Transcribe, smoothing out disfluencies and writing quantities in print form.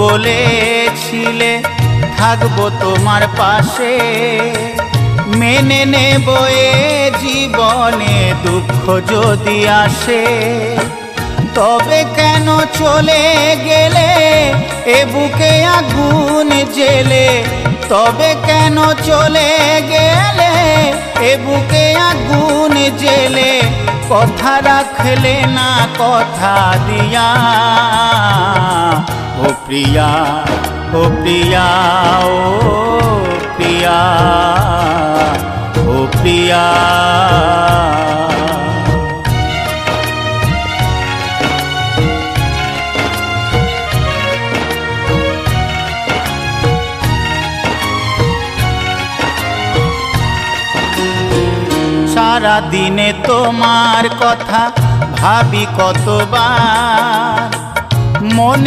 বলেছিলে থাকবো তোমার পাশে, মেনে নেব এ জীবনে দুঃখ যদি আসে। তবে কেন চলে গেলে এ বুকে আগুন জেলে, তবে কেন চলে গেলে এ বুকে আগুন জেলে, কথা রাখলে না কথা দিয়া। ও প্রিয়া, ও প্রিয়া, ও প্রিয়া, ও প্রিয়া। সারা দিনে তোমার কথা ভাবি কতবার, মনে